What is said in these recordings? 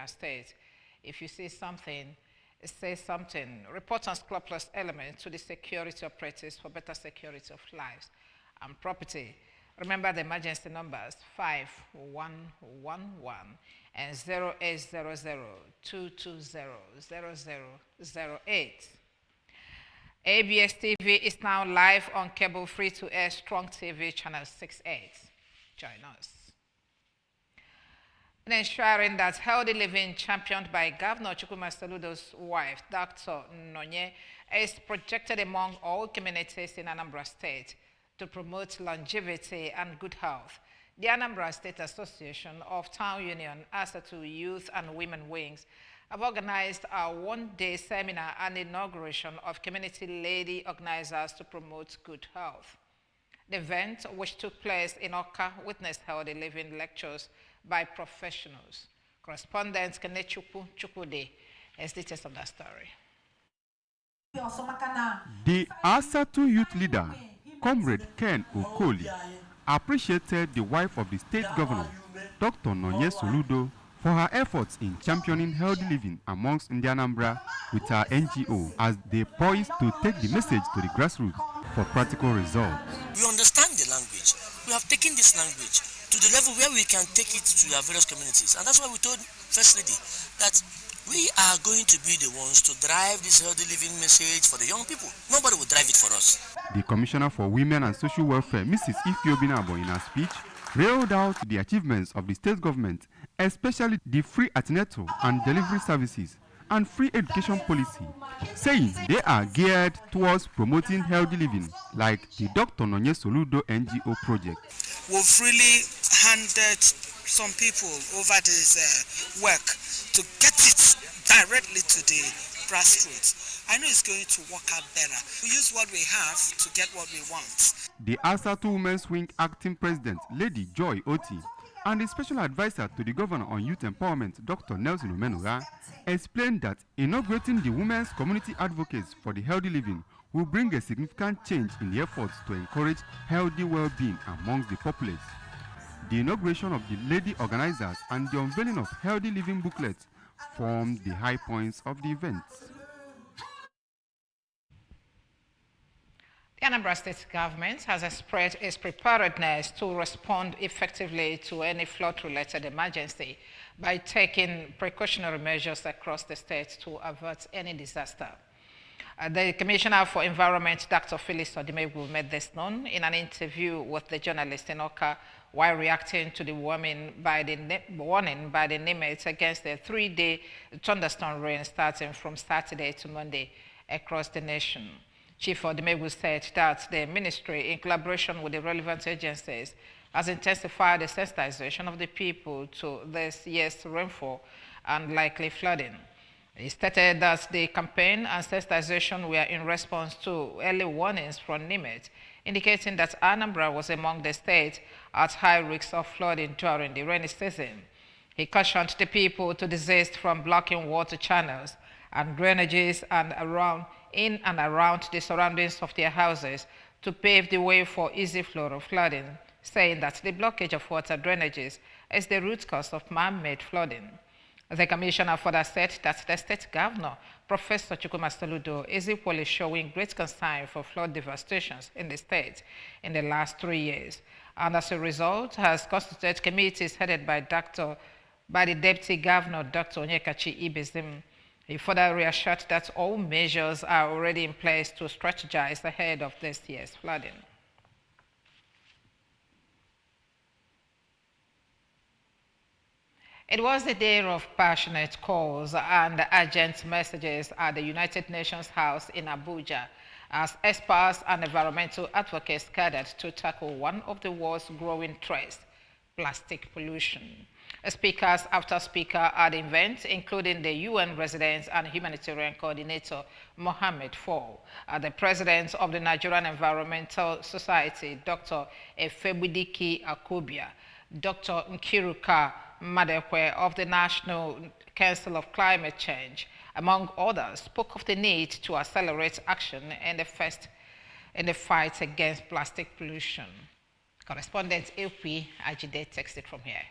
our state. If you see something, say something. Report on scrupulous elements to the security operatives for better security of lives and property. Remember the emergency numbers 5111 and 0800-220-0008. ABS TV is now live on cable free-to-air Strong TV channel 68. Join us. In ensuring that healthy living championed by Governor Chukwuma Soludo's wife, Dr. Nonye, is projected among all communities in Anambra State to promote longevity and good health. The Anambra State Association of Town Union, ASATU Youth and Women Wings, have organized a one-day seminar and inauguration of community lady organizers to promote good health. The event, which took place in Oka, witnessed healthy living lectures by professionals. Correspondent Kenechukwu Chukwude has details of that story. The ASATU youth leader, Comrade Ken Okoli, appreciated the wife of the state governor, Dr. Nonye Soludo, for her efforts in championing healthy living amongst Anambra with her NGO as they poised to take the message to the grassroots for practical results. We understand the language. We have taken this language to the level where we can take it to our various communities. And that's why we told First Lady that we are going to be the ones to drive this healthy living message for the young people. Nobody will drive it for us. The Commissioner for Women and Social Welfare, Mrs. Ifeobinabo, in her speech, railed out the achievements of the state government, especially the free antenatal and delivery services and free education policy, saying they are geared towards promoting healthy living, like the Dr. Nonye Soludo NGO project. We've really handed some people over this work to get it directly to the grassroots. I know it's going to work out better. We use what we have to get what we want. The ASATU Women's Wing Acting President, Lady Joy Oti, and the Special Advisor to the Governor on Youth Empowerment, Dr. Nelson Omenura, explained that inaugurating the Women's Community Advocates for the Healthy Living will bring a significant change in the efforts to encourage healthy well-being amongst the populace. The inauguration of the lady organizers and the unveiling of healthy living booklets formed the high points of the event. The Anambra State government has expressed its preparedness to respond effectively to any flood-related emergency by taking precautionary measures across the state to avert any disaster. The Commissioner for Environment, Dr. Phyllis Odimegwu, made this known in an interview with the journalist in Oka while reacting to the warning by the NIMET against the 3-day thunderstorm rain starting from Saturday to Monday across the nation. Chief Odimegwu said that the ministry, in collaboration with the relevant agencies, has intensified the sensitization of the people to this year's rainfall and likely flooding. He stated that the campaign and sensitization were in response to early warnings from NIMET, indicating that Anambra was among the states at high risk of flooding during the rainy season. He cautioned the people to desist from blocking water channels and drainages in and around the surroundings of their houses to pave the way for easy flow of flooding, saying that the blockage of water drainages is the root cause of man-made flooding. The commissioner further said that the state governor, Professor Chukwuma Soludo, is equally showing great concern for flood devastations in the state in the last 3 years, and as a result has constituted committees headed by the Deputy Governor, Dr. Onyekachi Ibezim. He further reassured that all measures are already in place to strategize ahead of this year's flooding. It was a day of passionate calls and urgent messages at the United Nations House in Abuja as experts and environmental advocates gathered to tackle one of the world's growing threats, plastic pollution. Speakers after speaker at the event, including the UN Resident and Humanitarian Coordinator, Mohammed Fall, the President of the Nigerian Environmental Society, Dr. Efebudiki Akubia, Dr. Nkiruka Madekwe of the National Council of Climate Change, among others, spoke of the need to accelerate action in the fight against plastic pollution. Correspondent Epi Ajide texted from here.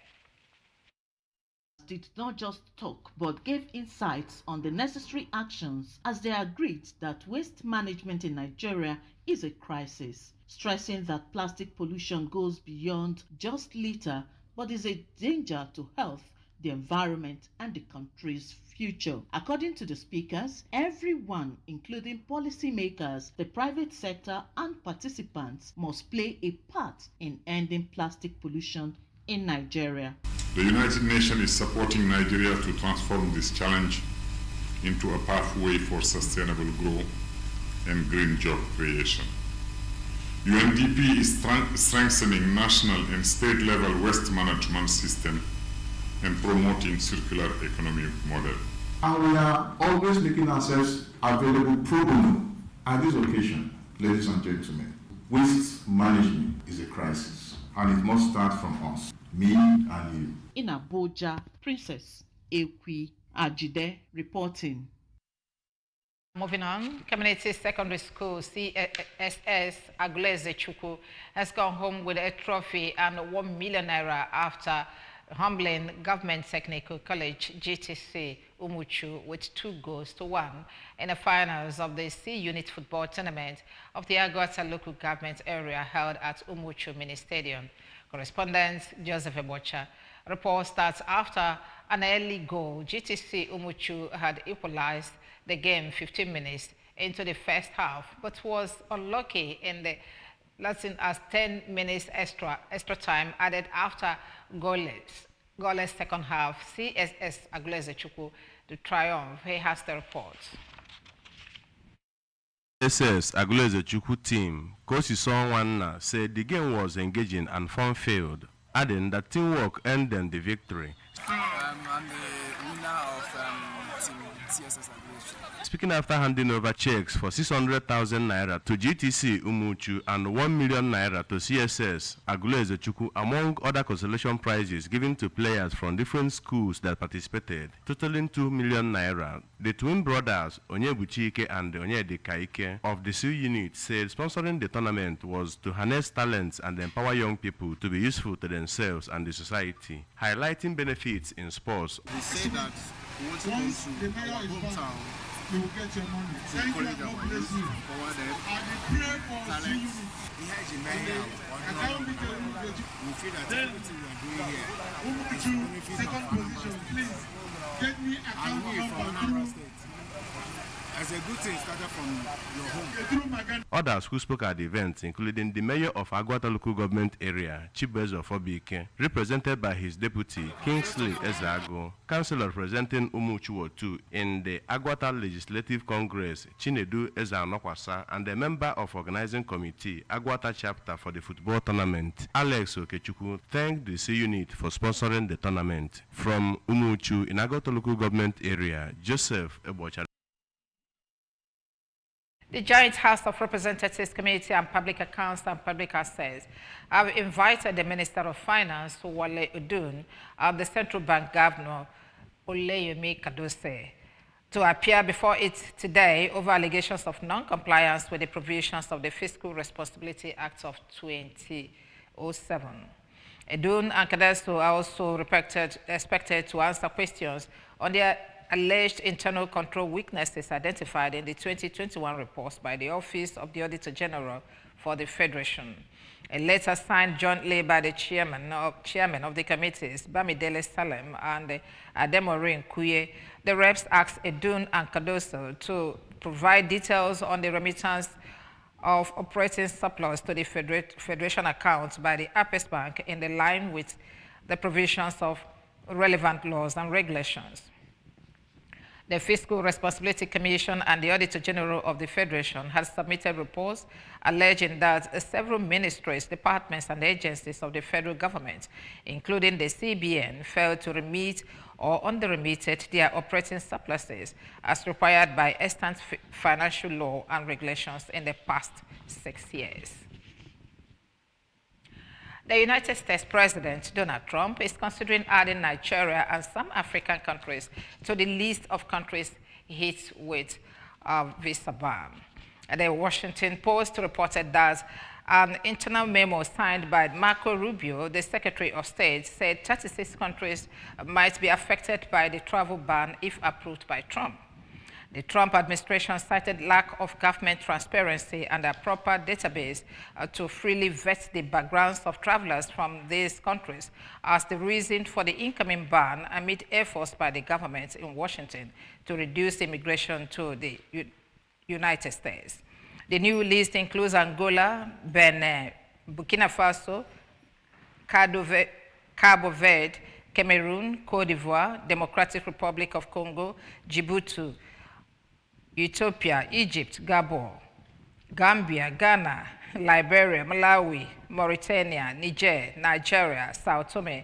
did not just talk but gave insights on the necessary actions as they agreed that waste management in Nigeria is a crisis, stressing that plastic pollution goes beyond just litter but is a danger to health, the environment, and the country's future. According to the speakers, everyone, including policymakers, the private sector, and participants, must play a part in ending plastic pollution in Nigeria. The United Nations is supporting Nigeria to transform this challenge into a pathway for sustainable growth and green job creation. UNDP is strengthening national and state level waste management system and promoting circular economy model. And we are always making ourselves available pro bono. At this occasion, ladies and gentlemen, waste management is a crisis, and it must start from us, me and you. In Abuja, Princess Ekwi Ajide reporting. Moving on, Community Secondary School CSS Aguleze Chukwu has gone home with a trophy and 1 million naira after humbling Government Technical College GTC Umuchu with 2-1 in the finals of the C-Unit football tournament of the Agota local government area held at Umuchu Mini Stadium. Correspondent Joseph Ebocha reports that after an early goal, GTC Umuchu had equalized the game 15 minutes into the first half, but was unlucky in the lasting as 10 minutes extra time added after goalless second half. CSS Aguleze Chukwu to triumph. He has the report. CSS Aguleze Chukwu team, Coach Isonwanna, said the game was engaging and fun-filled, adding that teamwork earned the victory. I'm the winner of team CSS Aguleze. Speaking after handing over checks for 600,000 naira to GTC Umuchu and 1 million naira to CSS Aguleze Chukwu, among other consolation prizes given to players from different schools that participated, totaling 2 million naira, the twin brothers Onyebuchike and Onyedikaike of the C unit said sponsoring the tournament was to harness talents and empower young people to be useful to themselves and the society, highlighting benefits in sports. We say that we want to go to our hometown. You will get your money. Thank you, God bless you. I pray for talent. We feel that everything we are doing here. Second position, please. Get me account number from Anambra State. As a good thing started from your home. Others who spoke at the event, including the mayor of Agwata local government area, Chibueze Ofobike, represented by his deputy, Kingsley Ezago, councillor representing Umuchu 2 in the Agwata Legislative Congress, Chinedu Ezanokwasa, and the member of organizing committee, Agwata chapter for the football tournament, Alex Okechukwu, thanked the C unit for sponsoring the tournament. From Umuchu in Agwata local government area, Joseph Ebocha. The Joint House of Representatives Committee on Public Accounts and Public Assets have invited the Minister of Finance, Wale Udun, and the Central Bank Governor, Oleyemi Kadose, to appear before it today over allegations of non-compliance with the provisions of the Fiscal Responsibility Act of 2007. Udun and Kadose are also expected to answer questions on their alleged internal control weaknesses identified in the 2021 reports by the Office of the Auditor General for the Federation. A letter signed jointly by the chairman of the committees, Bamidele Salem and Ademorin Kuye, the reps asked Udun and Kadose to provide details on the remittance of operating surplus to the Federation accounts by the Apex Bank in the line with the provisions of relevant laws and regulations. The Fiscal Responsibility Commission and the Auditor General of the Federation has submitted reports alleging that several ministries, departments, and agencies of the federal government, including the CBN, failed to remit or under-remitted their operating surpluses as required by extant financial law and regulations in the past 6 years. The United States President Donald Trump is considering adding Nigeria and some African countries to the list of countries hit with visa ban. The Washington Post reported that An internal memo signed by Marco Rubio, the Secretary of State, said 36 countries might be affected by the travel ban if approved by Trump. The Trump administration cited lack of government transparency and a proper database to freely vet the backgrounds of travelers from these countries as the reason for the incoming ban amid efforts by the government in Washington to reduce immigration to the United States. The new list includes Angola, Benin, Burkina Faso, Cabo Verde, Cameroon, Cote d'Ivoire, Democratic Republic of Congo, Djibouti, Ethiopia, Egypt, Gabon, Gambia, Ghana, Liberia, Malawi, Mauritania, Niger, Nigeria, Sao Tome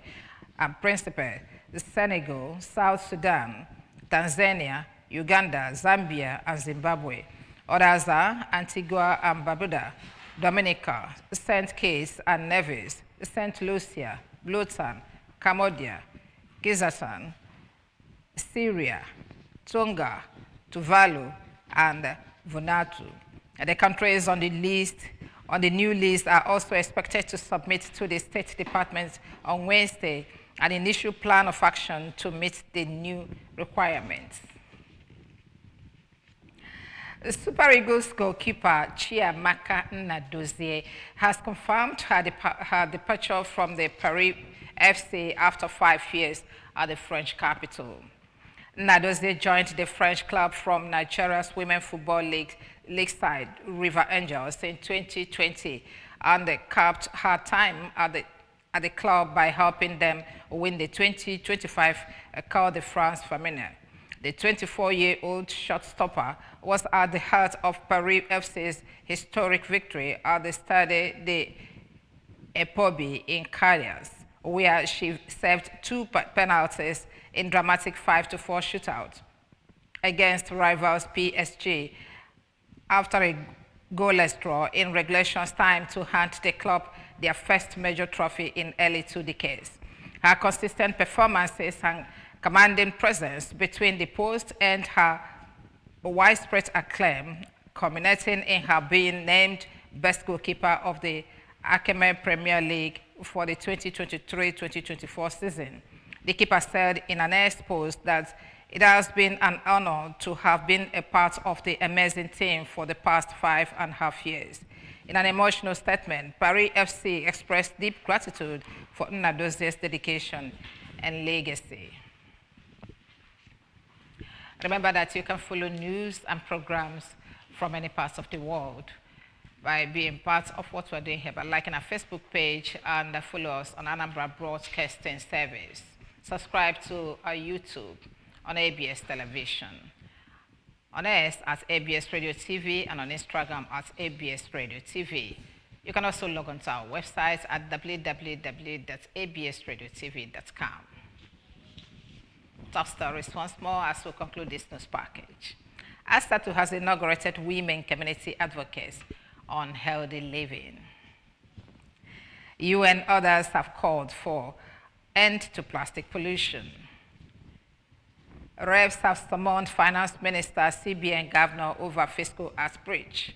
and Principe, Senegal, South Sudan, Tanzania, Uganda, Zambia, and Zimbabwe. Others are Antigua and Barbuda, Dominica, St. Kitts and Nevis, St. Lucia, Bhutan, Cambodia, Kyrgyzstan, Syria, Tonga, Tuvalu, and Vanuatu. The countries on the new list are also expected to submit to the State Department on Wednesday an initial plan of action to meet the new requirements. Super Eagles goalkeeper Chiamaka Nnadozie has confirmed her departure from the Paris FC after 5 years at the French capital. Nnadozie joined the French club from Nigeria's Women's Football League side, River Angels, in 2020, and capped her time at the club by helping them win the 2025 Coupe de France Féminin. The 24-year-old shortstopper was at the heart of Paris FC's historic victory at the Stade de Epobi in Calais, where she saved 2 penalties in dramatic 5-4 shootout against rivals PSG after a goalless draw in regulation time to hand the club their first major trophy in early 2 decades. Her consistent performances and commanding presence between the posts and her widespread acclaim, culminating in her being named best goalkeeper of the Academy Premier League for the 2023-2024 season. The keeper said in an ex post that it has been an honor to have been a part of the amazing team for the past 5.5 years. In an emotional statement, Paris FC expressed deep gratitude for Nnadozie's dedication and legacy. Remember that you can follow news and programs from any parts of the world by being part of what we're doing here, by liking our Facebook page and follow us on Anambra Broadcasting Service. Subscribe to our YouTube on ABS Television, on X at ABS Radio TV, and on Instagram at ABS Radio TV. You can also log on to our website at www.absradiotv.com. Top stories once more as we conclude this news package. ASATU has inaugurated women community advocates on healthy living. You and others have called for end to plastic pollution. Reps have summoned Finance Minister, CBN Governor over fiscal arts breach.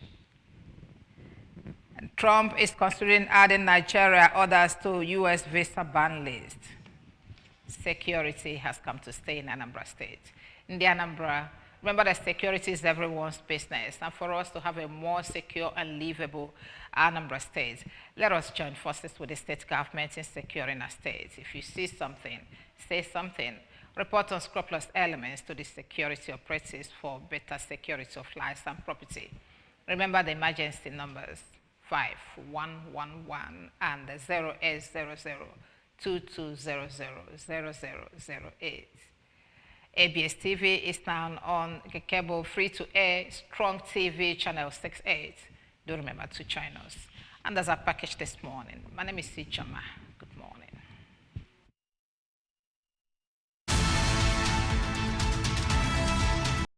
And Trump is considering adding Nigeria others to U.S. visa ban list. Security has come to stay in Anambra State. In the Anambra, remember that security is everyone's business, and for us to have a more secure and livable Anambra State, let us join forces with the state government in securing our state. If you see something, say something. Report unscrupulous elements to the security operatives for better security of lives and property. Remember the emergency numbers 5111 and 0800 2200-0008. ABS TV is now on cable free-to-air Strong TV channel 68. Do remember to join us. And that's our package this morning. My name is Sichama.